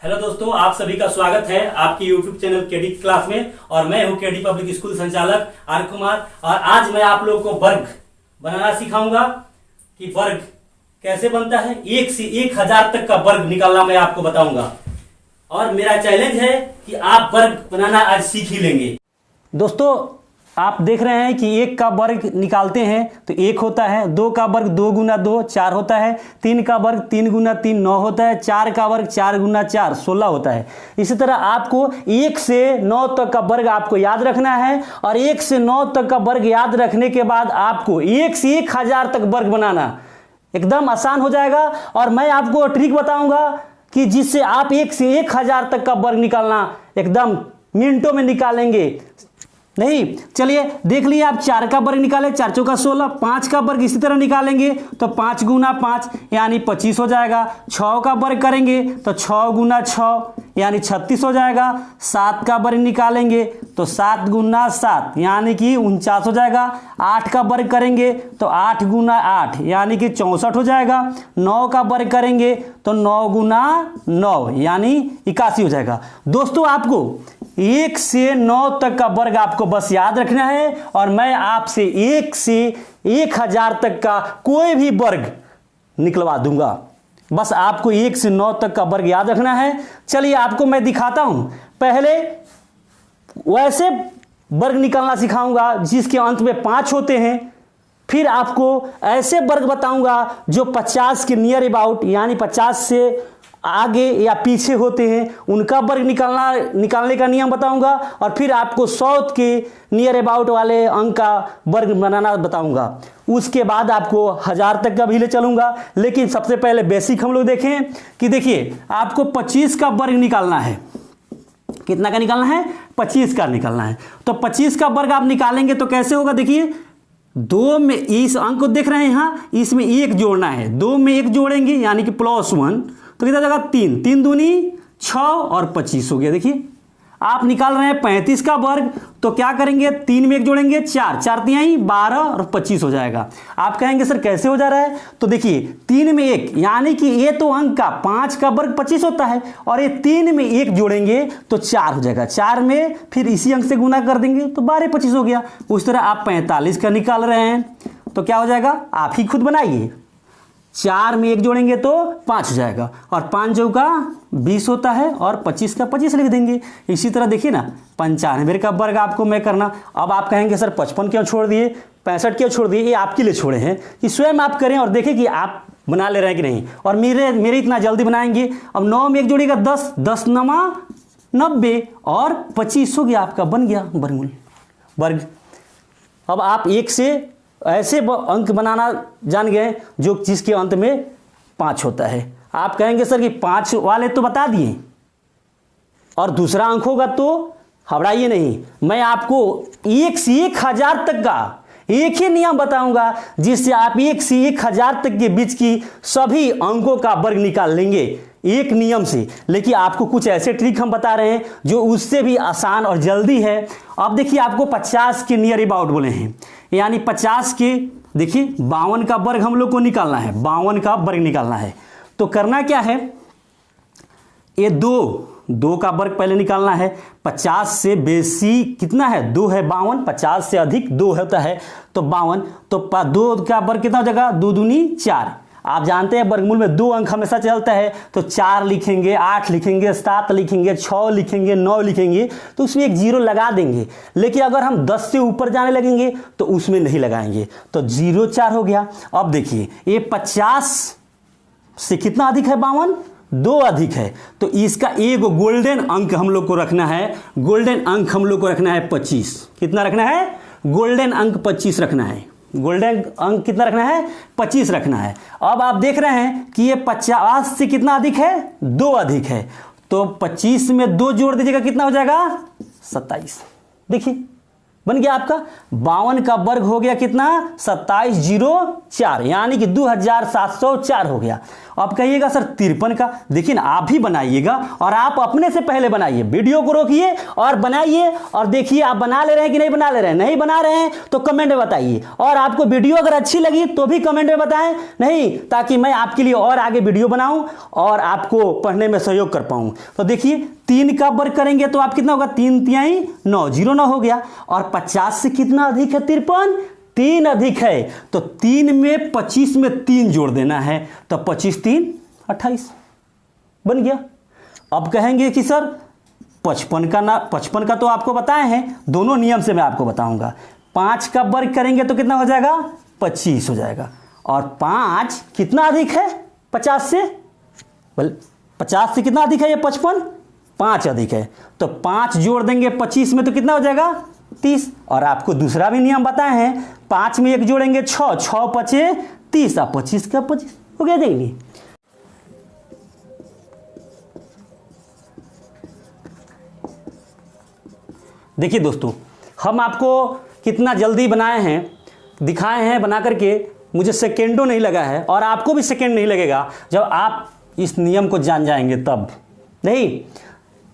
Hello दोस्तों, आप सभी का स्वागत है आपके यूट्यूब चैनल केडी क्लास में। और मैं हूं केडी पब्लिक स्कूल संचालक आर कुमार। और आज मैं आप लोगों को वर्ग बनाना सिखाऊंगा कि वर्ग कैसे बनता है। 1 से 1000 तक का वर्ग निकालना मैं आपको बताऊंगा। और मेरा चैलेंज है कि आप वर्ग बनाना आज सीख ही लेंगे। दोस्तों, आप देख रहे हैं कि 1 का वर्ग निकालते हैं तो 1 होता है, 2 का वर्ग 2 गुना 2 4 होता है, 3 का वर्ग 3 गुना 3 9 होता है, 4 का वर्ग 4 गुना 4 16 होता है। इसी तरह आपको 1 से 9 तक का वर्ग आपको याद रखना है। और 1 से 9 तक का वर्ग याद रखने के बाद आपको 1 से 1000 तक वर्ग बनाना एकदम आसान हो जाएगा। और मैं आपको ट्रिक बताऊंगा कि जिससे आप 1 से 1000 तक का वर्ग निकालना एकदम मिनटों में निकालेंगे। नहीं, चलिए देख लिए आप 4 का वर्ग निकाले, 4 चौका 16। 5 का वर्ग इसी तरह निकालेंगे तो 5 गुना 5 यानी 25 हो जाएगा। 6 का वर्ग करेंगे तो 6 गुना 6 यानी 36 हो जाएगा। 7 का वर्ग निकालेंगे तो 7 गुना 7 यानी कि 49 हो जाएगा। 8 का वर्ग करेंगे तो 8 गुना 8 यानी कि 64 हो जाएगा। 9 का वर्ग करेंगे तो 9 गुना 9 यानी 81 हो जाएगा। दोस्तों, आपको 1 से 9 तक का वर्ग आपको बस याद रखना है। और मैं आपसे 1 से 1000 तक का कोई भी वर्ग निकलवा दूंगा। बस आपको 1 से 9 तक का वर्ग याद रखना है। चलिए आपको मैं दिखाता हूं। पहले वैसे वर्ग निकालना सिखाऊंगा जिसके अंत में 5 होते हैं। फिर आपको ऐसे वर्ग बताऊंगा जो 50 के नियर अबाउट यानी 50 से आगे या पीछे होते हैं, उनका वर्ग निकालने का नियम बताऊंगा। और फिर आपको 100 के नियर अबाउट वाले अंक का वर्ग बनाना बताऊंगा। उसके बाद आपको 1000 तक का भी ले चलूंगा। लेकिन सबसे पहले बेसिक हम लोग देखें कि देखिए आपको 25 का वर्ग निकालना है। कितना का निकालना है? 25 का निकालना है। तो 25 का वर्ग आप निकालेंगे तो कैसे होगा? देखिए 2 में इस अंक को देख रहे हैं, यहाँ इसमें 1 जोड़ना है। 2 में 1 जोड़ेंगे यानी कि +1 तो कितना जगह 3 3 दूनी 6 और 25 हो गया। देखिए आप निकाल रहे हैं 35 का वर्ग तो क्या करेंगे? 3 में 1 जोड़ेंगे 4 4 तिहाई 12 और 25 हो जाएगा। आप कहेंगे सर कैसे हो जा रहा है? तो देखिए 3 में 1 यानी कि ये तो अंक का 5 का वर्ग 25 होता है और ये 3 में 1 जोड़ेंगे तो 4 हो जाएगा। 4 में फिर इसी अंक से गुना कर देंगे तो 12 25 हो गया। उस तरह आप 45 का निकाल रहे हैं तो क्या हो जाएगा? आप ही खुद बनाइए। 4 में 1 जोड़ेंगे तो 5 हो जाएगा और 5 चौका 20 होता है और 25 का 25 लिख देंगे। इसी तरह देखिए ना 95 का वर्ग आपको मैं करना। अब आप कहेंगे सर 55 क्यों छोड़ दिए, 65 क्यों छोड़ दिए? ये आपके लिए छोड़े हैं कि स्वयं आप करें और देखें कि आप बना ले रहे हैं कि नहीं। और मेरे इतना जल्दी बनाएंगे। अब 9 में 1 जोड़ेगा 10 10 9 90 और 25 हो गया, आपका बन गया वर्गमूल वर्ग। अब आप 1 से ऐसे अंक बनाना जान गए जो जिसके अंत में 5 होता है। आप कहेंगे सर कि 5 वाले तो बता दिए और दूसरा अंक होगा तो घबराइए नहीं। मैं आपको 1 से 1000 तक का एक ही नियम बताऊंगा जिससे आप 1 से 1000 तक के बीच की सभी अंकों का वर्ग निकाल लेंगे एक नियम से। लेकिन आपको कुछ ऐसे ट्रिक हम बता रहे हैं जो उससे भी आसान और जल्दी है। अब देखिए आपको 50 के नियर अबाउट बोले हैं यानी 50 के देखिए 52 का वर्ग हम लोग को निकालना है। 52 का वर्ग निकालना है तो करना क्या है? ये 2 का वर्ग पहले निकालना है। 50 से बेसी कितना है? 2 है। 52 50 से अधिक 2 होता है तो 52। तो 2 का वर्ग कितना हो जाएगा? 2 दूनी 4। आप जानते हैं वर्गमूल में 2 अंक हमेशा चलता है तो 4 लिखेंगे, 8 लिखेंगे, 7 लिखेंगे, 6 लिखेंगे, 9 लिखेंगे तो उसमें एक 0 लगा देंगे। लेकिन अगर हम 10 से ऊपर जाने लगेंगे तो उसमें नहीं लगाएंगे तो 0 4 हो गया। अब देखिए ये 50 से कितना अधिक है? 52 2 अधिक है तो इसका एक गोल्डन अंक हम लोग को रखना है। गोल्डन अंक हम लोग को रखना है 25। कितना रखना है? गोल्डन अंक 25 रखना है। गोल्डन अंक कितना रखना है? 25 रखना है। अब आप देख रहे हैं कि ये 50 से कितना अधिक है? 2 अधिक है तो 25 में 2 जोड़ दीजिएगा कितना हो जाएगा? 27। देखिए बन गया आपका 52 का वर्ग हो गया कितना? 27 0 4 यानी कि 2704 हो गया। अब कहिएगा सर 53 का। देखिए ना, आप भी बनाइएगा और आप अपने से पहले बनाइए, वीडियो को रोकिए और बनाइए और देखिए आप बना ले रहे हैं कि नहीं बना ले रहे हैं। नहीं बना रहे हैं तो कमेंट में बताइए, और आपको वीडियो अगर अच्छी लगी तो भी कमेंट में बताएं, नहीं ताकि मैं आपके लिए और आगे वीडियो बनाऊं और आपको पढ़ने में सहयोग कर पाऊं। तो देखिए 3 का वर्ग करेंगे तो आप कितना होगा, 3 तिहाई 9, 0 9 हो गया। और 50 से कितना अधिक है, 53, 3 अधिक है। तो 3 में 25 में 3 जोड़ देना है, तो 25 3 28 बन गया। अब कहेंगे कि सर 55 का तो आपको बताए हैं, दोनों नियम से मैं आपको बताऊंगा। 5 का वर्ग करेंगे तो कितना हो जाएगा, 25 हो जाएगा। और 5 कितना अधिक है 50 से, 50 से कितना अधिक है ये 55, 5 अधिक है। तो 5 जोड़ देंगे 25 में तो कितना हो जाएगा 30। और आपको दूसरा भी नियम बताए हैं, 5 में 1 जोड़ेंगे 6, 6 पचे 30, 25 का 25 हो गया। देखिए देखिए दोस्तों, हम आपको कितना जल्दी बनाए हैं, दिखाए हैं बना करके, मुझे सेकेंडों नहीं लगा है और आपको भी सेकेंड नहीं लगेगा जब आप इस नियम को जान जाएंगे तब। नहीं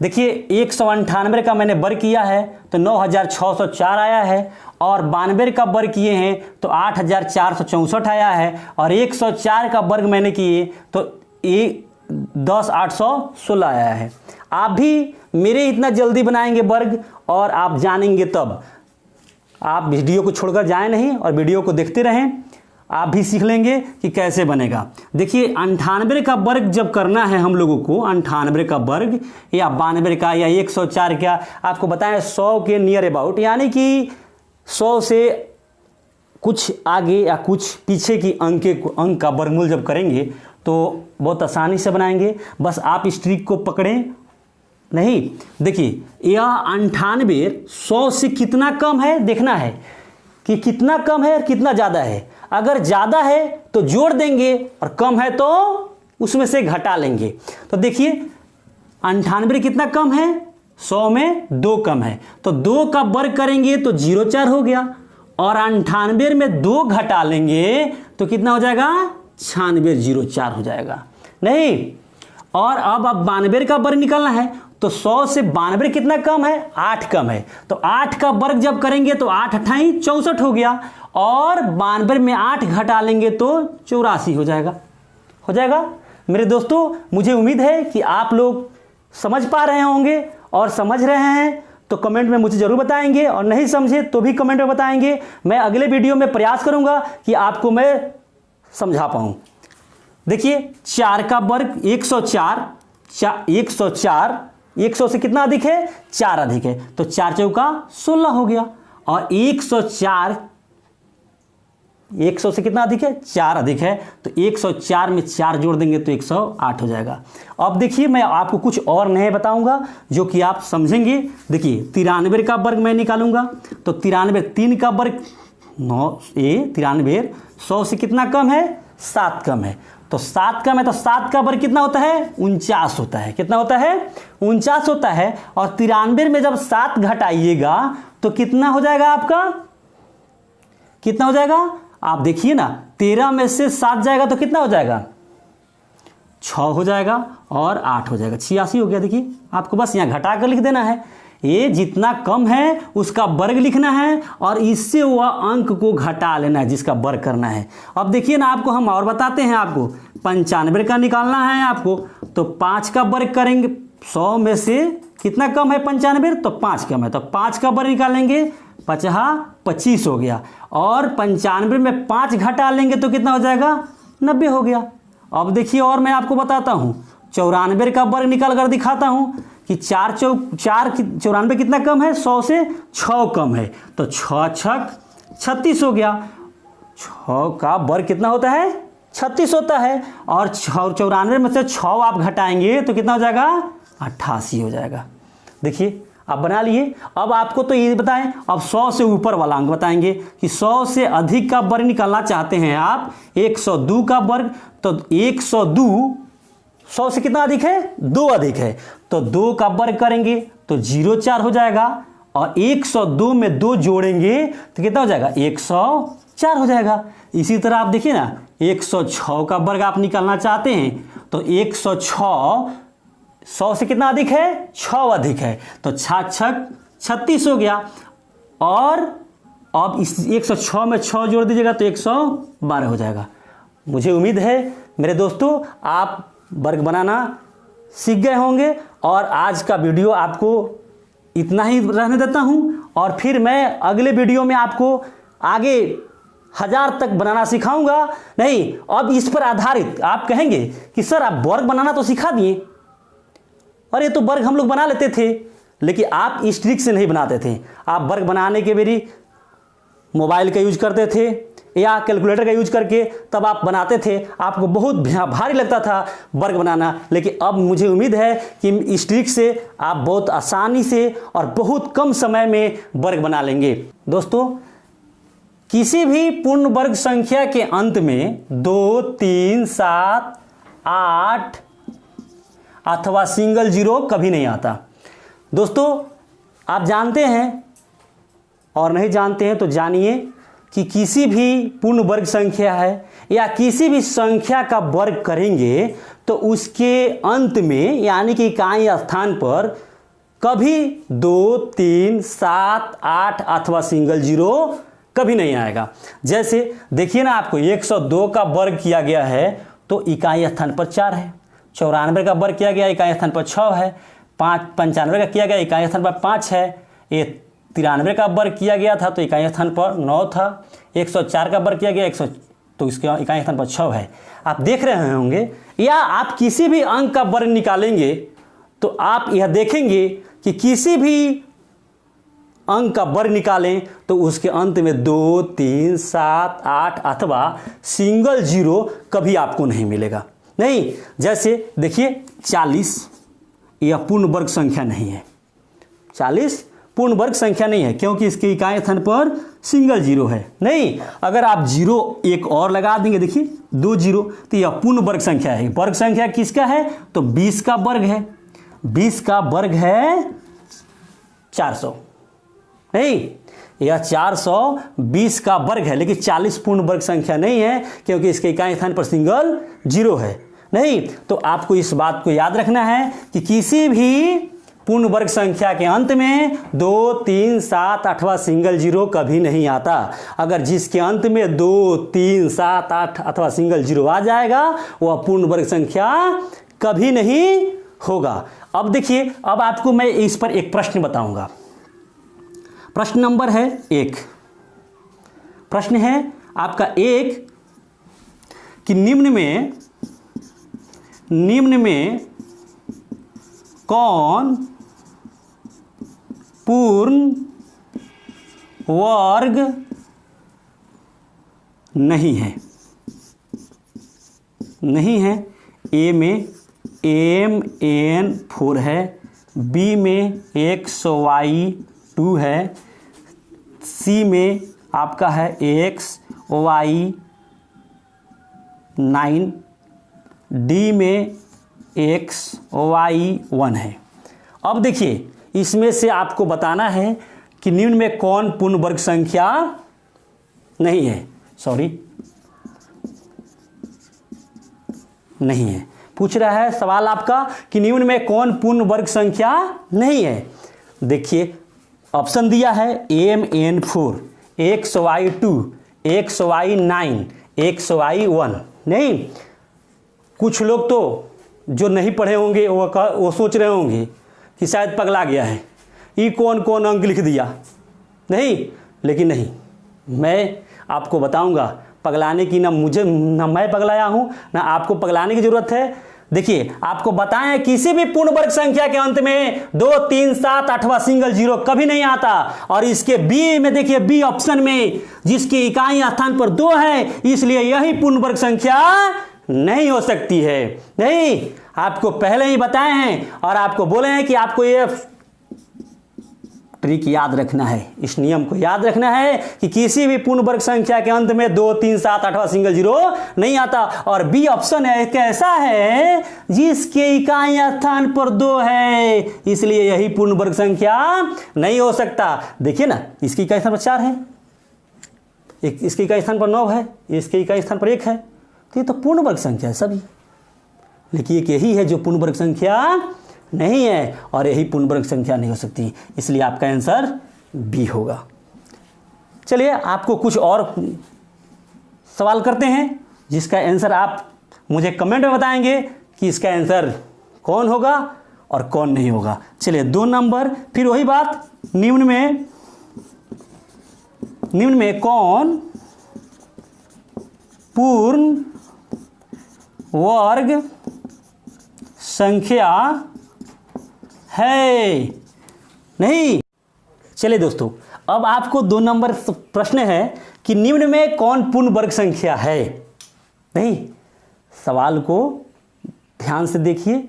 देखिए 198 का मैंने वर्ग किया है तो 9604 आया है, और 92 का वर्ग किए हैं तो 8464 आया है, और 104 का वर्ग मैंने किए तो 10816 आया है। आप भी मेरे इतना जल्दी बनाएंगे वर्ग और आप जानेंगे तब। आप वीडियो को छोड़कर जाएं नहीं और वीडियो को देखते रहें, आप भी सीख लेंगे कि कैसे बनेगा। देखिए 98 का वर्ग जब करना है हम लोगों को, 98 का वर्ग या 92 का या 104 का, आपको बताएं 100 के नियर अबाउट, यानी कि 100 से कुछ आगे या कुछ पीछे की अंक का वर्गमूल जब करेंगे तो बहुत आसानी से बनाएंगे। बस आप इस ट्रिक को पकड़ें। नहीं देखिए यह 98 100 से कितना कम है देखना है कि कितना कम है और कितना ज़्यादा है। अगर ज़्यादा है तो जोड़ देंगे और कम है तो उसमें से घटा लेंगे। तो देखिए 98 कितना कम है, 100 में 2 कम है, तो 2 का वर्ग करेंगे तो 04 हो गया, और 98 में 2 घटा लेंगे तो कितना हो जाएगा 9604 हो जाएगा। नहीं, और अब 92 का वर्ग निकालना है तो 100 से 92 कितना कम है, 8 कम है, तो 8 का वर्ग जब करेंगे तो 8 अट्ठाई 64 हो गया, और 92 में 8 घटा लेंगे तो 84 हो जाएगा। मेरे दोस्तों मुझे उम्मीद है कि आप लोग समझ पा रहे होंगे, और समझ रहे हैं तो कमेंट में मुझे जरूर बताएंगे, और नहीं समझे तो भी कमेंट में बताएंगे। मैं अगले वीडियो में प्रयास करूंगा कि आपको मैं समझा पाऊं। देखिए 4 का वर्ग 104, 100 से कितना अधिक है, 4 अधिक है, तो 4 चौका 16 हो गया, और 104 100 से कितना अधिक है, 4 अधिक है, तो 104 में 4 जोड़ देंगे तो 108 हो जाएगा। अब देखिए मैं आपको कुछ और नए बताऊंगा जो कि आप समझेंगे। देखिए 93 का वर्ग मैं निकालूंगा तो 93 3 का वर्ग 9 93 100 से कितना कम है, 7 कम है, तो 7 कम है तो 7 का वर्ग कितना होता है, 49 होता है। कितना होता है, 49 होता है। और 93 में जब 7 घटाइएगा तो कितना हो जाएगा आपका, कितना हो जाएगा आप देखिए ना, 13 में से 7 जाएगा तो कितना हो जाएगा, 6 हो जाएगा, और 8 हो जाएगा, 86 हो गया। देखिए आपको बस यहाँ घटा कर लिख देना है, ये जितना कम है उसका वर्ग लिखना है और इससे वह अंक को घटा लेना है जिसका वर्ग करना है। अब देखिए ना, आपको हम और बताते हैं, आपको 95 का निकालना है आपको, तो 5 का वर्ग करेंगे, 100 में से कितना कम है 95, तो 5 कम है, तो 5 का वर्ग निकालेंगे, 25 हो गया, और 95 में 5 घटा लेंगे तो कितना हो जाएगा, 90 हो गया। अब देखिए और मैं आपको बताता हूँ, 94 का वर्ग निकाल कर दिखाता हूँ कि 94 कितना कम है, 100 से 6 कम है, तो 6 छक 36 हो गया। 6 का वर्ग कितना होता है, 36 होता है, और 94 में से 6 आप घटाएंगे तो कितना हो जाएगा, 88 हो जाएगा। देखिए आप बना लिए। अब आपको तो ये बताएं, अब 100 से ऊपर वाला अंक बताएंगे कि 100 से अधिक का वर्ग निकालना चाहते हैं आप, 102 का वर्ग, तो 102 100 से कितना अधिक है, 2 अधिक है, तो 2 का वर्ग करेंगे तो 04 हो जाएगा, और 102 में 2 जोड़ेंगे तो कितना हो जाएगा, 4 हो जाएगा। इसी तरह आप देखिए ना 106 का वर्ग आप निकालना चाहते हैं तो 106 100 से कितना अधिक है, 6 अधिक है, तो 6 36 हो गया। और अब इस 106 में 6 जोड़ दीजिएगा तो 112 हो जाएगा। मुझे उम्मीद है मेरे दोस्तों आप वर्ग बनाना सीख गए होंगे और आज का वीडियो आपको इतना ही रहने देता हूं और फिर मैं अगले वीडियो में आपको आगे 1000 तक बनाना सिखाऊंगा। नहीं, अब इस पर आधारित आप कहेंगे कि सर आप वर्ग बनाना तो सिखा दिए और ये तो वर्ग हम लोग बना लेते थे, लेकिन आप इस ट्रिक से नहीं बनाते थे। आप वर्ग बनाने के मेरी मोबाइल का यूज करते थे या कैलकुलेटर का यूज करके तब आप बनाते थे, आपको बहुत भारी लगता था वर्ग बनाना। लेकिन अब मुझे उम्मीद है कि इस ट्रिक से आप बहुत आसानी से और बहुत कम समय में वर्ग बना लेंगे। दोस्तों, किसी भी पूर्ण वर्ग संख्या के अंत में 2, 3, 7, 8 अथवा सिंगल जीरो कभी नहीं आता। दोस्तों, आप जानते हैं और नहीं जानते हैं तो जानिए कि किसी भी पूर्ण वर्ग संख्या है या किसी भी संख्या का वर्ग करेंगे तो उसके अंत में यानी कि इकाई स्थान पर कभी 2, 3, 7, 8 अथवा सिंगल जीरो कभी नहीं आएगा। जैसे देखिए ना, आपको 102 का वर्ग किया गया है तो इकाई स्थान पर 4 है, 94 का वर्ग किया गया इकाई स्थान पर 6 है, 95 का किया गया इकाई स्थान पर 5 है, ये 93 का वर्ग किया गया था तो इकाई स्थान पर 9 था, 104 का वर्ग किया गया 100 तो इसके इकाई स्थान पर 6 है। आप देख रहे होंगे, या आप किसी भी अंक का वर्ग निकालेंगे तो आप यह देखेंगे कि किसी भी अंक का वर्ग निकालें तो उसके अंत में 2, 3, 7, 8 अथवा सिंगल जीरो कभी आपको नहीं मिलेगा। नहीं, जैसे देखिए 40 यह पूर्ण वर्ग संख्या नहीं है, 40 पूर्ण वर्ग संख्या नहीं है क्योंकि इसके इकाई स्थान पर सिंगल जीरो है। नहीं, अगर आप जीरो एक और लगा देंगे, देखिए 2 जीरो, तो यह पूर्ण वर्ग संख्या है। वर्ग संख्या किसका है तो 20 का वर्ग है, 20 का वर्ग है 400। नहीं, यह 420 का वर्ग है, लेकिन 40 पूर्ण वर्ग संख्या नहीं है क्योंकि इसके इकाई स्थान पर सिंगल जीरो है। नहीं, तो आपको इस बात को याद रखना है कि किसी भी पूर्ण वर्ग संख्या के अंत में 2, 3, 7 अथवा सिंगल जीरो कभी नहीं आता। अगर जिसके अंत में 2, 3, 7, 8 अथवा सिंगल जीरो आ जाएगा वह पूर्ण वर्ग संख्या कभी नहीं होगा। अब देखिए, अब आपको मैं इस पर एक प्रश्न बताऊंगा। प्रश्न नंबर है 1। प्रश्न है आपका 1 कि निम्न में कौन पूर्ण वर्ग नहीं है? नहीं है। ए में MN4 है, बी में XY2 है, सी में आपका है XY9, डी में XY1 है। अब देखिए, इसमें से आपको बताना है कि निम्न में कौन पूर्ण वर्ग संख्या नहीं है, नहीं है। पूछ रहा है सवाल आपका कि निम्न में कौन पूर्ण वर्ग संख्या नहीं है। देखिए, ऑप्शन दिया है MN4, XY2, XY9, XY1। नहीं, कुछ लोग तो जो नहीं पढ़े होंगे वो सोच रहे होंगे कि शायद पगला गया है, ये कौन कौन अंक लिख दिया। नहीं, लेकिन नहीं, मैं आपको बताऊंगा पगलाने की, ना मैं पगलाया हूं ना आपको पगलाने की जरूरत है। देखिए, आपको बताएं किसी भी पूर्ण वर्ग संख्या के अंत में 2, 3, 7 अथवा सिंगल जीरो कभी नहीं आता। और इसके बी में देखिए, बी ऑप्शन में जिसकी इकाई स्थान पर 2 है, इसलिए यही पूर्ण वर्ग संख्या नहीं हो सकती है। नहीं, आपको पहले ही बताए हैं और आपको बोले हैं कि आपको ये ट्रिक याद रखना है, इस नियम को याद रखना है कि किसी भी पूर्ण वर्ग संख्या के अंत में 2, 3, 7 अथवा सिंगल जीरो नहीं आता। और बी ऑप्शन है कैसा है जिसके इकाई स्थान पर 2 है, इसलिए यही पूर्ण वर्ग संख्या नहीं हो सकता। देखिए ना, इसकी इकाई स्थान पर 4 है, इसके इकाई स्थान पर 9 है, इसके इकाई स्थान पर 1 है, तो ये तो पूर्ण वर्ग संख्या है सभी। लेकिन एक यही है जो पूर्ण वर्ग संख्या नहीं है, और यही पूर्ण वर्ग संख्या नहीं हो सकती, इसलिए आपका आंसर बी होगा। चलिए आपको कुछ और सवाल करते हैं जिसका आंसर आप मुझे कमेंट में बताएंगे कि इसका आंसर कौन होगा और कौन नहीं होगा। चलिए 2 नंबर, फिर वही बात, निम्न में कौन पूर्ण वर्ग संख्या है? नहीं। चलिए दोस्तों, अब आपको 2 नंबर प्रश्न है कि निम्न में कौन पूर्ण वर्ग संख्या है? नहीं, सवाल को ध्यान से देखिए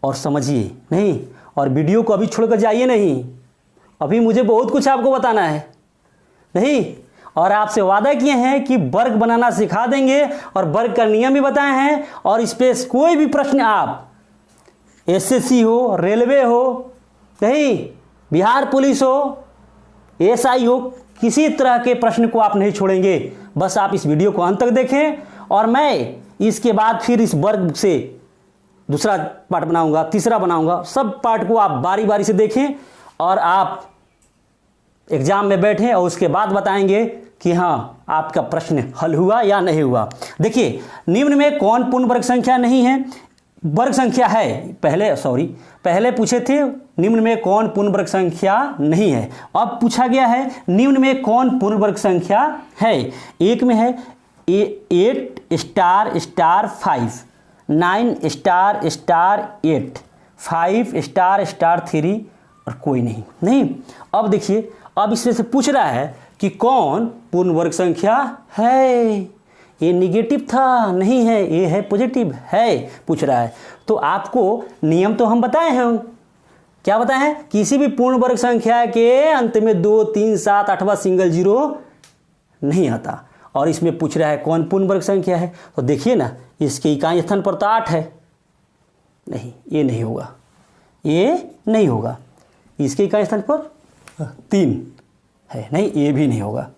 और समझिए, नहीं, और वीडियो को अभी छोड़कर जाइए नहीं, अभी मुझे बहुत कुछ आपको बताना है, नहीं, और आपसे वादा किए हैं कि वर्ग बनाना सिखा देंगे और वर्ग का नियम भी बताए हैं, और इस पे कोई भी प्रश्न आप एसएससी हो, रेलवे हो, नहीं, बिहार पुलिस हो, एसआई हो, किसी तरह के प्रश्न को आप नहीं छोड़ेंगे। बस आप इस वीडियो को अंत तक देखें, और मैं इसके बाद फिर इस वर्ग से दूसरा पार्ट बनाऊंगा, तीसरा बनाऊंगा, सब पार्ट को आप बारी बारी से देखें, और आप एग्जाम में बैठें और उसके बाद बताएंगे कि हाँ आपका प्रश्न हल हुआ या नहीं हुआ। देखिए, निम्न में कौन पूर्ण वर्ग संख्या नहीं है? वर्ग संख्या है, पहले पूछे थे निम्न में कौन पूर्ण वर्ग संख्या नहीं है, अब पूछा गया है निम्न में कौन पूर्ण वर्ग संख्या है। एक में है 8 स्टार 5, 9 स्टार 8, 5 स्टार 3, और कोई नहीं। अब देखिए, अब इसमें से पूछ रहा है कि कौन पूर्ण वर्ग संख्या है। ये निगेटिव था, नहीं है, ये है पॉजिटिव है, पूछ रहा है। तो आपको नियम तो हम बताए हैं, क्या बताए हैं? किसी भी पूर्ण वर्ग संख्या के अंत में 2, 3, 7, 8वां सिंगल जीरो नहीं आता, और इसमें पूछ रहा है कौन पूर्ण वर्ग संख्या है। तो देखिए ना, इसके इकाई स्थान पर तो 8 है, नहीं, ये नहीं होगा, ये नहीं होगा। इसके इकाई स्थान पर 3 है, नहीं, ये भी नहीं होगा।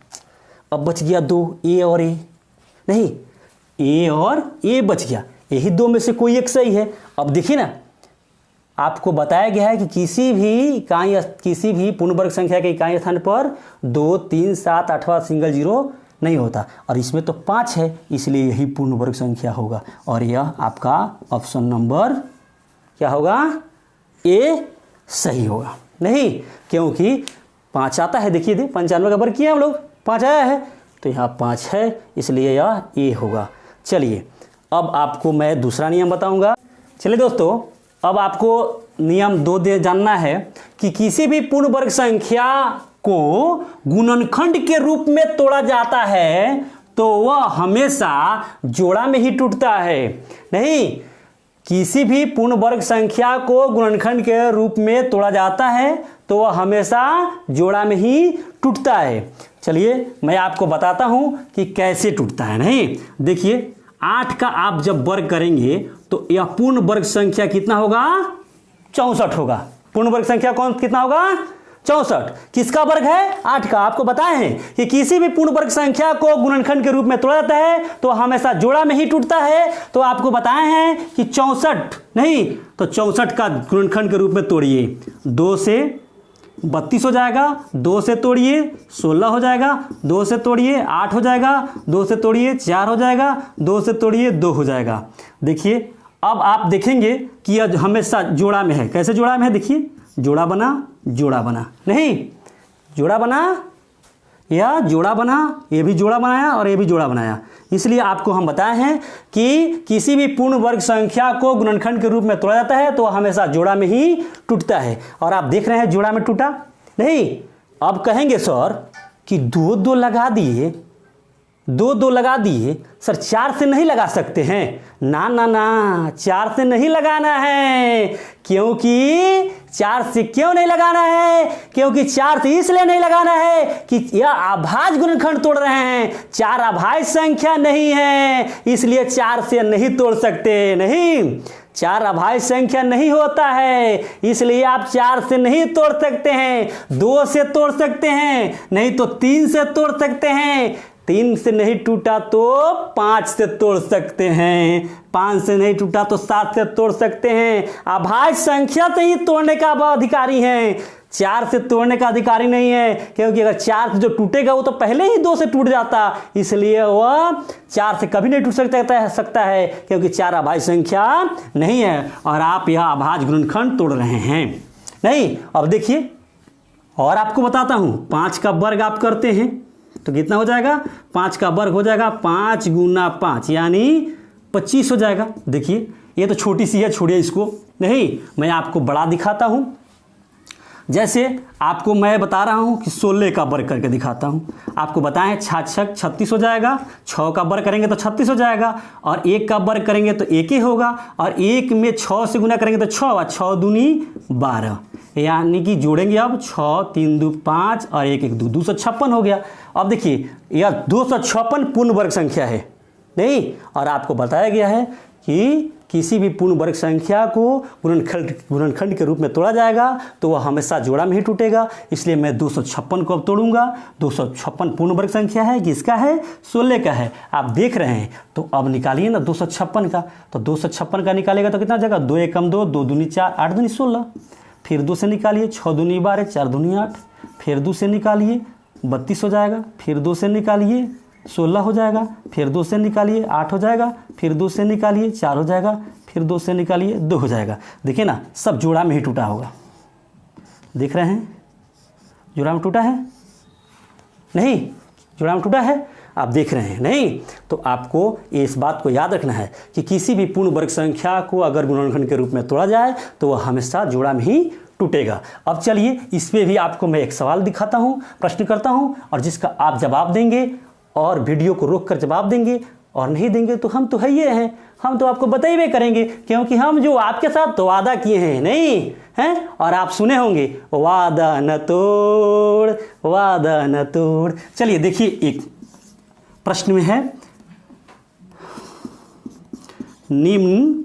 अब बच गया 2, ए और ए, नहीं, ए और ए बच गया, यही 2 में से कोई एक सही है। अब देखिए ना, आपको बताया गया है कि किसी भी पूर्ण वर्ग संख्या के इकाई स्थान पर 2, 3, 7, 8वां सिंगल जीरो नहीं होता, और इसमें तो 5 है, इसलिए यही पूर्ण वर्ग संख्या होगा, और यह आपका ऑप्शन नंबर क्या होगा? ए सही होगा। नहीं, क्योंकि 5 आता है, देखिए 95 का वर्ग किया हम लोग, 5 आया है, तो यहाँ 5 है, इसलिए यह ए होगा। चलिए, अब आपको मैं दूसरा नियम बताऊंगा। चलिए दोस्तों, अब आपको नियम 2 जानना है कि किसी भी पूर्ण वर्ग संख्या को गुणनखंड के रूप में तोड़ा जाता है तो वह हमेशा जोड़ा में ही टूटता है। नहीं, किसी भी पूर्ण वर्ग संख्या को गुणनखंड के रूप में तोड़ा जाता है तो वह हमेशा जोड़ा में ही टूटता है। चलिए मैं आपको बताता हूं कि कैसे टूटता है। नहीं, देखिए 8 का आप जब वर्ग करेंगे तो यह पूर्ण वर्ग संख्या कितना होगा? 64 होगा। पूर्ण वर्ग संख्या कितना होगा? 64। किसका वर्ग है? 8 का। आपको बताए हैं कि किसी भी पूर्ण वर्ग संख्या को गुणनखंड के रूप में तोड़ा जाता है तो हमेशा जोड़ा में ही टूटता है। तो आपको बताए हैं कि 64 नहीं तो 64 का गुणनखंड के रूप में तोड़िए। 2 से 32 हो जाएगा, 2 से तोड़िए 16 हो जाएगा, 2 से तोड़िए 8 हो जाएगा, 2 से तोड़िए 4 हो जाएगा, 2 से तोड़िए 2 हो जाएगा। देखिए अब आप देखेंगे कि यह हमेशा जोड़ा में है। कैसे जोड़ा में है? देखिए जोड़ा बना, जोड़ा बना, नहीं जोड़ा बना या जोड़ा बना, ये भी जोड़ा बनाया और ये भी जोड़ा बनाया। इसलिए आपको हम बताए हैं कि किसी भी पूर्ण वर्ग संख्या को गुणनखंड के रूप में तोड़ा जाता है तो हमेशा जोड़ा में ही टूटता है। और आप देख रहे हैं जोड़ा में टूटा नहीं। अब कहेंगे सर कि 2 लगा दिए, 2 लगा दिए सर, 4 से नहीं लगा सकते हैं? ना ना ना, 4 से नहीं लगाना है। क्योंकि 4 से क्यों नहीं लगाना है? क्योंकि 4 से इसलिए नहीं लगाना है कि यह अभाज्य गुणनखंड तोड़ रहे हैं। 4 अभाज्य संख्या नहीं है, इसलिए 4 से नहीं तोड़ सकते। नहीं, 4 अभाज्य संख्या नहीं होता है, इसलिए आप 4 से नहीं तोड़ सकते हैं, 2 से तोड़ सकते हैं, नहीं तो 3 से तोड़ सकते हैं, 3 से नहीं टूटा तो 5 से तोड़ सकते हैं, 5 से नहीं टूटा तो 7 से तोड़ सकते हैं। अभाज्य संख्या से ही तोड़ने का अधिकारी हैं, 4 से तोड़ने का अधिकारी नहीं है, क्योंकि अगर 4 से जो टूटेगा वो तो पहले ही 2 से टूट जाता, इसलिए वह 4 से कभी नहीं टूट सकता है, क्योंकि 4 अभाज्य संख्या नहीं है। और आप यह अभाज्य गुणनखंड तोड़ रहे हैं नहीं। अब देखिए और आपको बताता हूं, 5 का वर्ग आप करते हैं तो कितना हो जाएगा, 5 का वर्ग हो जाएगा 5 गुना 5 यानी 25 हो जाएगा। देखिए ये तो छोटी सी है, छोड़िए इसको, नहीं मैं आपको बड़ा दिखाता हूं। जैसे आपको मैं बता रहा हूं कि 16 का वर्ग करके दिखाता हूं। आपको बताएं 6 36 हो जाएगा, 6 का वर्ग करेंगे तो 36 हो जाएगा, और 1 का वर्ग करेंगे तो 1 ही होगा, और 1 में 6 से गुना करेंगे तो 6 और 6 दूनी 12, यानी कि जोड़ेंगे अब 6 3 2 5 और 1 1 2 256 हो गया। अब देखिए यह 256 पूर्ण वर्ग संख्या है नहीं, और आपको बताया गया है कि किसी भी पूर्ण वर्ग संख्या को गुणनखंड के रूप में तोड़ा जाएगा तो वह हमेशा जोड़ा में ही टूटेगा, इसलिए मैं 256 को अब तोड़ूंगा। 256 पूर्ण वर्ग संख्या है, किसका है, 16 का है। आप देख रहे हैं तो अब निकालिए ना 256 का, तो 256 का निकालेगा तो कितना हो जाएगा, 2 एकम 2, 2 दूनी 4, 8 दूनी 16, फिर 2 से निकालिए 6 दूनी 12, 4 दूनी 8, फिर 2 से निकालिए 32 हो जाएगा, फिर 2 से निकालिए 16 हो जाएगा, फिर 2 से निकालिए 8 हो जाएगा, फिर 2 से निकालिए 4 हो जाएगा, फिर 2 से निकालिए 2 हो जाएगा। देखिए ना सब जोड़ा में ही टूटा होगा, देख रहे हैं जोड़ा में टूटा है नहीं, जोड़ा में टूटा है, आप देख रहे हैं नहीं। तो आपको इस बात को याद रखना है कि किसी भी पूर्ण वर्ग संख्या को अगर गुणनखंड के रूप में तोड़ा जाए तो वह हमेशा जोड़ा में ही टूटेगा। अब चलिए इस पे भी आपको मैं एक सवाल दिखाता हूँ, प्रश्न करता हूँ, और जिसका आप जवाब देंगे और वीडियो को रोक कर जवाब देंगे, और नहीं देंगे तो हम तो है ये हैं, हम तो आपको बताइए करेंगे, क्योंकि हम जो आपके साथ तो वादा किए हैं नहीं हैं, और आप सुने होंगे वादा न तोड़, वादा न तोड़। चलिए देखिए एक प्रश्न में है, निम्न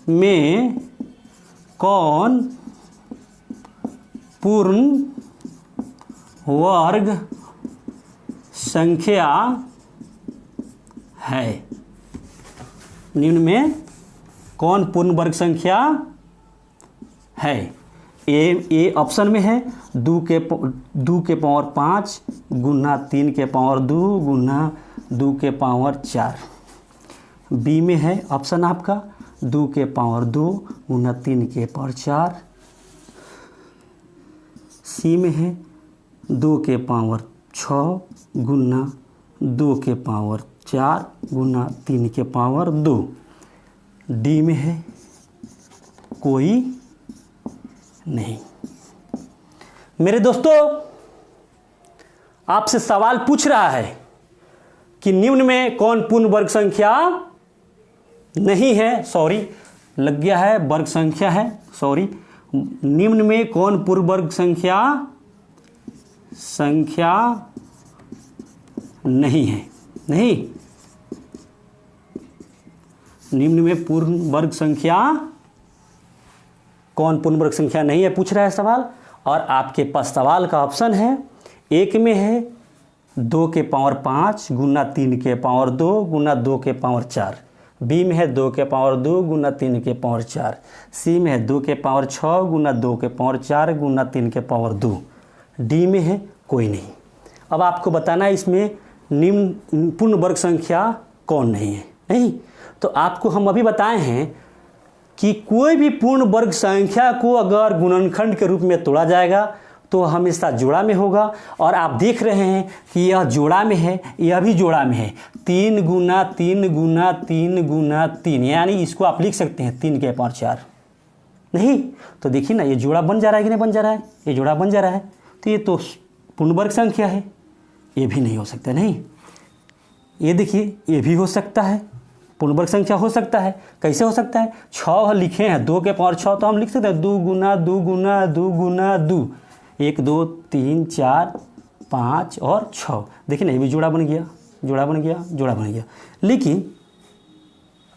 में कौन पूर्ण वर्ग संख्या है, निम्न में कौन पूर्ण वर्ग संख्या है। ए ऑप्शन में है 2 के पावर 5 गुना 3 के पावर 2 गुना 2 के पावर 4। बी में है ऑप्शन आपका 2 के पावर 2 गुना 3 के पावर 4। सी में है 2 के पावर 6 गुना 2 के पावर 4 गुना 3 के पावर 2। डी में है कोई नहीं। मेरे दोस्तों आपसे सवाल पूछ रहा है कि निम्न में कौन पूर्ण वर्ग संख्या नहीं है, सॉरी लग गया है, वर्ग संख्या है, सॉरी, निम्न में कौन पूर्ण वर्ग संख्या नहीं है, नहीं, निम्न में पूर्ण वर्ग संख्या कौन पूर्ण वर्ग संख्या नहीं है पूछ रहा है सवाल। और आपके पास सवाल का ऑप्शन है, एक में है 2 के पावर 5 गुना 3 के पावर 2 गुना 2 के पावर 4। बी में है 2 के पावर 2 गुना 3 के पावर 4। सी में है 2 के पावर 6 गुना 2 के पावर 4 गुना 3 के पावर 2। डी में है कोई नहीं। अब आपको बताना है इसमें निम्न पूर्ण वर्ग संख्या कौन नहीं है, नहीं। तो आपको हम अभी बताए हैं कि कोई भी पूर्ण वर्ग संख्या को अगर गुणनखंड के रूप में तोड़ा जाएगा तो हमेशा जोड़ा में होगा। और आप देख रहे हैं कि यह जोड़ा में है, यह भी जोड़ा में है, 3 गुना 3 गुना 3 गुना 3, यानी इसको आप लिख सकते हैं 3 के पावर 4, नहीं। तो देखिए ना ये जोड़ा बन जा रहा है कि नहीं बन जा रहा है, ये जोड़ा बन जा रहा है, तो ये तो पूर्ण वर्ग संख्या है, ये भी नहीं हो सकता, नहीं। ये देखिए ये भी हो सकता है, पूर्ण वर्ग संख्या हो सकता है। कैसे हो सकता है, 6 लिखे हैं, 2 के पावर 6 तो हम लिख सकते हैं 2 गुना 2 गुना 2 गुना 2, 1 2 3 4 5 और 6। देखिए ना ये भी जोड़ा बन गया, जोड़ा बन गया, जोड़ा बन गया। लेकिन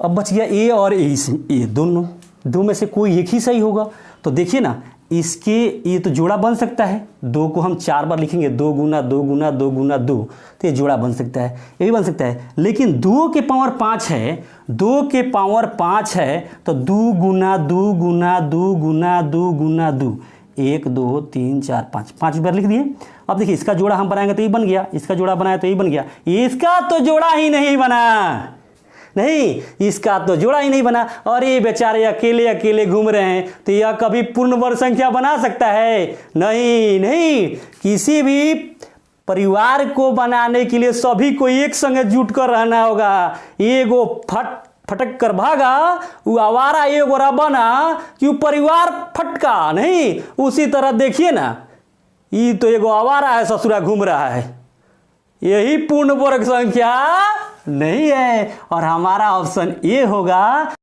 अब बच गया ए और ए दोनों, दो में से कोई एक ही सही होगा। तो देखिए ना, इसके ये तो जोड़ा बन सकता है, 2 को हम 4 बार लिखेंगे, 2 गुना 2 गुना 2 गुना 2, तो ये जोड़ा बन सकता है, ये भी बन सकता है। लेकिन 2 के पावर 5 है, 2 के पावर 5 है, तो 2 गुना 2 गुना 2 गुना 2 गुना 2, 1 2 3 4 5, 5 बार लिख दिए। अब देखिए इसका जोड़ा हम बनाएंगे तो ये बन गया, इसका जोड़ा बनाया तो ये बन गया, इसका तो जोड़ा ही नहीं बना, नहीं इसका तो जोड़ा ही नहीं बना। और ये बेचारे अकेले अकेले घूम रहे हैं, तो यह कभी पूर्ण वर्ग संख्या बना सकता है? नहीं नहीं, किसी भी परिवार को बनाने के लिए सभी को एक संग जुट कर रहना होगा। एगो फटक कर भागा, वो आवारा एगो बना कि वो परिवार फटका नहीं। उसी तरह देखिए ना, ये तो एगो आवारा है, ससुरा घूम रहा है, यही पूर्ण वर्ग संख्या नहीं है। और हमारा ऑप्शन ए होगा।